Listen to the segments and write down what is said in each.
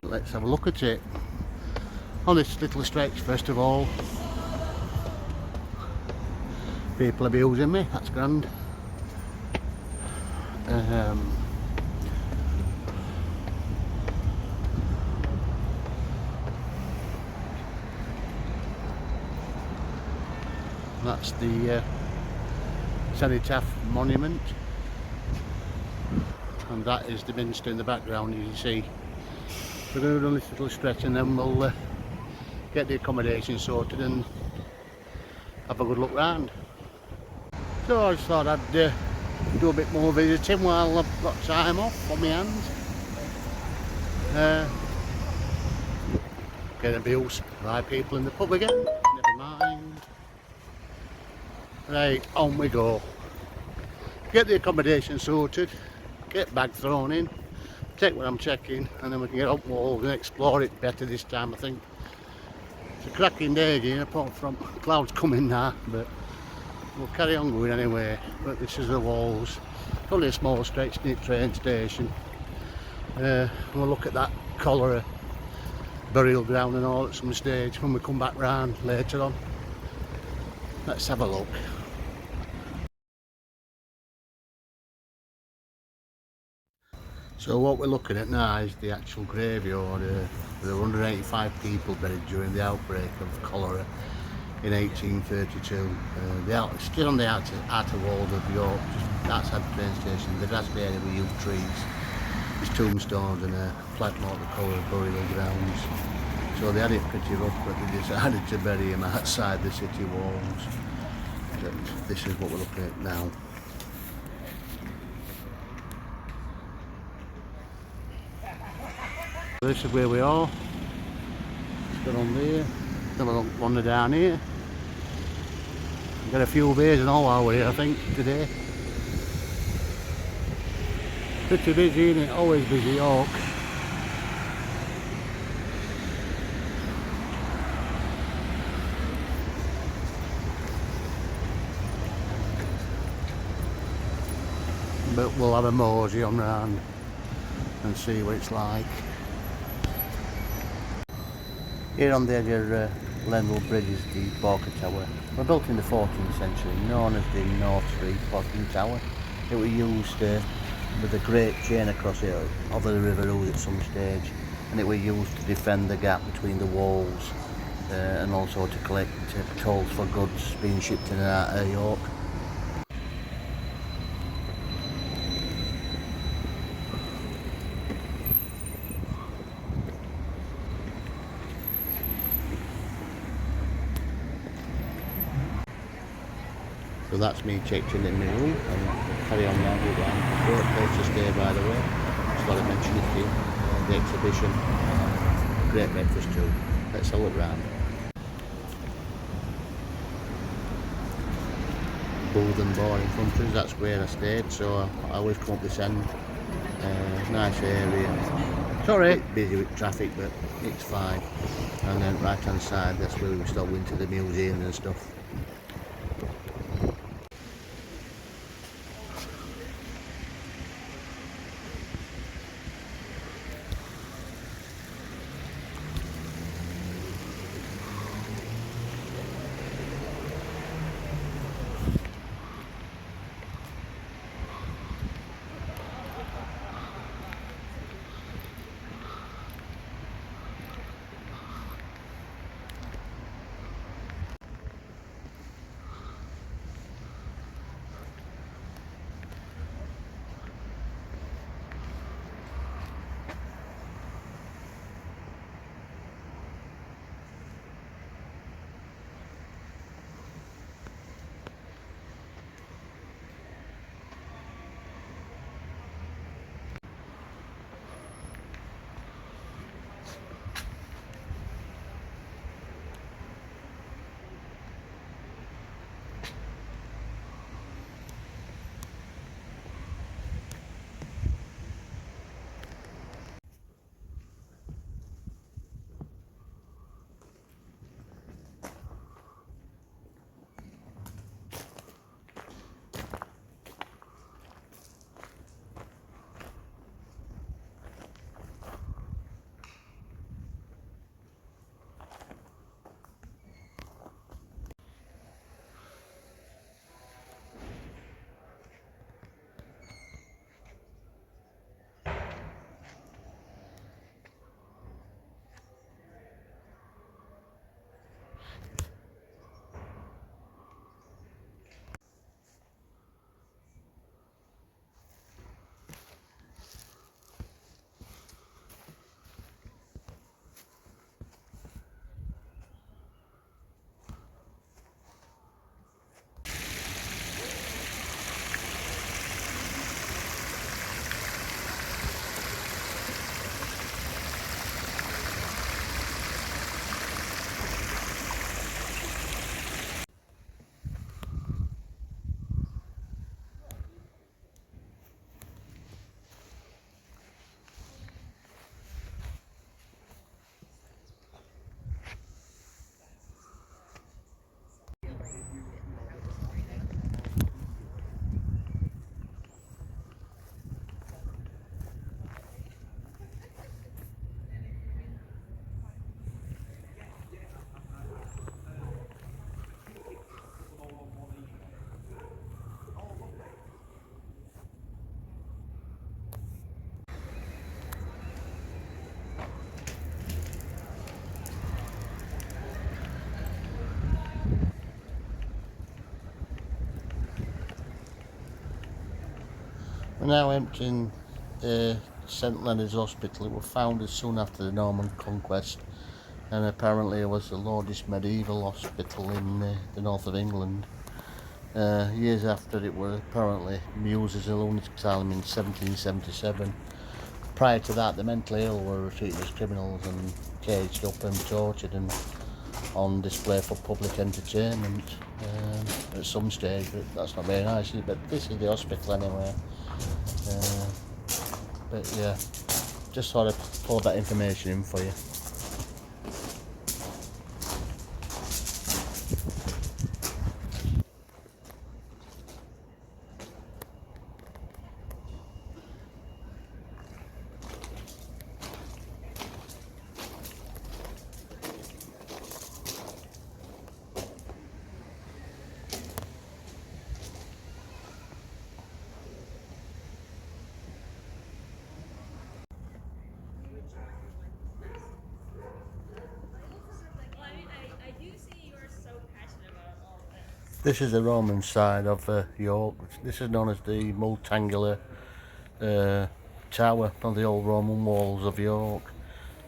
let's have a look at it. On this little stretch, first of all, people abusing me, that's grand. That's the Cenotaph Monument, and that is the Minster in the background, as you see. We're going to run this little stretch and then we'll get the accommodation sorted and have a good look round. So I just thought I'd do a bit more visiting while I've got time off on my hands. Get abused by people in the pub again, never mind. Right, on we go. Get the accommodation sorted, get bag thrown in, take what I'm checking, and then we can get up walls and explore it better this time, I think. It's a cracking day again, apart from clouds coming now, but we'll carry on going anyway. But this is the walls. It's only a small stretch near the train station. We'll look at that cholera burial ground and all at some stage when we come back round later on. Let's have a look. So what we're looking at now is the actual graveyard. There were 185 people buried during the outbreak of cholera in 1832. It's still on the outer walls of York, just outside the train station. The grassy area with yew trees, there's tombstones and a plaque mark the cholera burial grounds. So they had it pretty rough, but they decided to bury him outside the city walls. But this is what we're looking at now. This is where we are. Let's get on there. Have a wander down here. Got a few beers and all while we're here, I think, today. Pretty busy, isn't it? Always busy, York. But we'll have a mosey on round and see what it's like. Here on the edge of Lenwell Bridge is the Borker Tower. It was built in the 14th century, known as the North Street Clocking Tower. It was used with a great chain across it over the River Ouse at some stage, and it was used to defend the gap between the walls and also to collect tolls for goods being shipped in and out of York. So that's me checked in my room, and carry on now, go down. Great place to stay, by the way. Just thought I'd mention it to you. The exhibition, great breakfast too. Let's have a look round. Bootham Bar in front of us, that's where I stayed, so I always come up this end. Nice area. It's alright, busy with traffic, but it's fine. And then right hand side, that's where we stop into the museum and stuff. We're now entering St Leonard's Hospital. It was founded soon after the Norman Conquest, and apparently it was the largest medieval hospital in the north of England. Years after, it was apparently used as a lunatic asylum in 1777. Prior to that, the mentally ill were treated as criminals and caged up and tortured and on display for public entertainment at some stage, but that's not very nice, is it? But this is the hospital anyway. But yeah, just sort of pulled that information in for you. This is the Roman side of York. This is known as the Multangular Tower on the old Roman walls of York,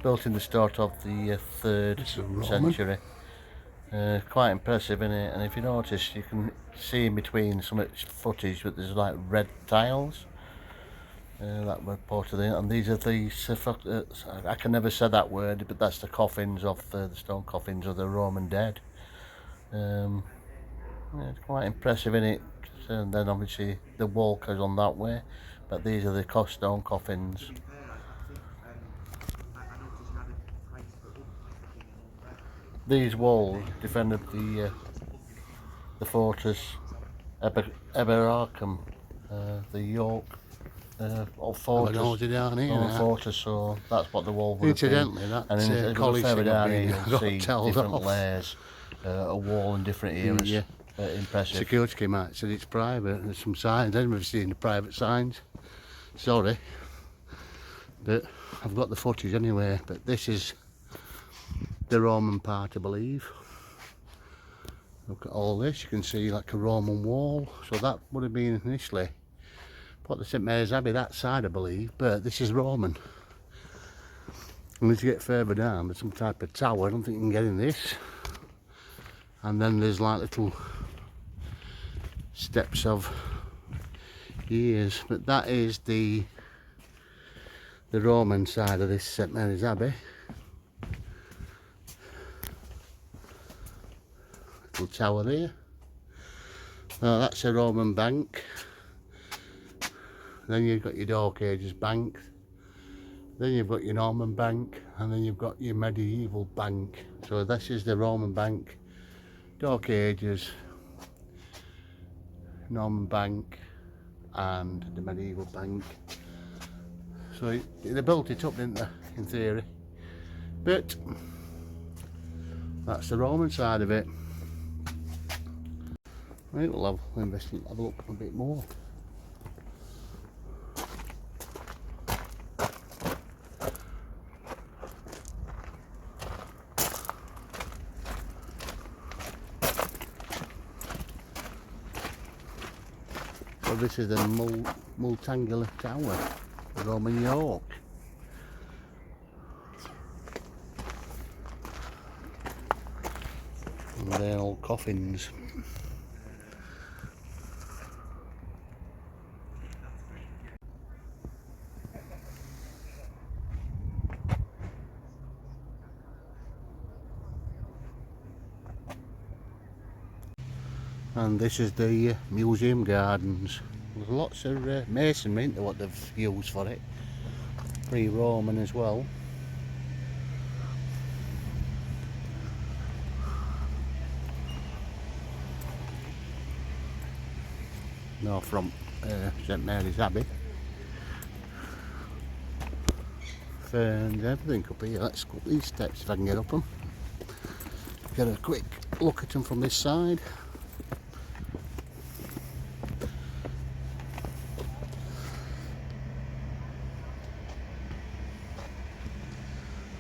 built in the start of the 3rd century. Quite impressive, isn't it? And if you notice, you can see in between some footage that there's like red tiles that were part of it. And these are the I can never say that word, but that's the coffins of the stone coffins of the Roman dead. Yeah, it's quite impressive, isn't it? And then obviously the wall goes on that way, but these are the stone coffins. These walls defended the fortress Eberacum, the York fortress, so that's what the wall would Incidentally, have been. And college further down here you'll see different off. Layers, a wall in different eras. Yeah. Impressive. Security came out and said it's private. There's some signs. I never seen the private signs. Sorry, but I've got the footage anyway. But this is the Roman part, I believe. Look at all this. You can see like a Roman wall. So that would have been initially what the St Mary's Abbey, that side, I believe. But this is Roman. And as you get further down, there's some type of tower. I don't think you can get in this. And then there's like little steps of years, but that is the Roman side of this St Mary's Abbey. Little tower there. Now that's a Roman bank. Then you've got your Dark Ages bank. Then you've got your Norman bank, and then you've got your medieval bank. So this is the Roman bank, Dark Ages, Norman bank, and the medieval bank. So they built it up, didn't they, in theory? But that's the Roman side of it. Right, we'll have a look a bit more. So this is the Multangular Tower, Roman York. And they're all coffins. And this is the museum gardens. There's lots of masonry into what they've used for it. Pre-Roman as well. No, from St Mary's Abbey. And everything up here. Let's go up these steps if I can get up them. Get a quick look at them from this side.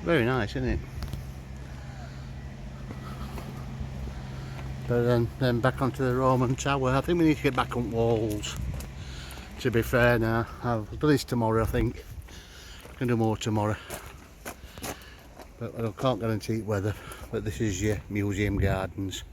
Very nice, isn't it? But then back onto the Roman Tower. I think we need to get back on walls. to be fair now. I'll do this tomorrow, I think. I can do more tomorrow. But I can't guarantee weather. But this is your museum gardens.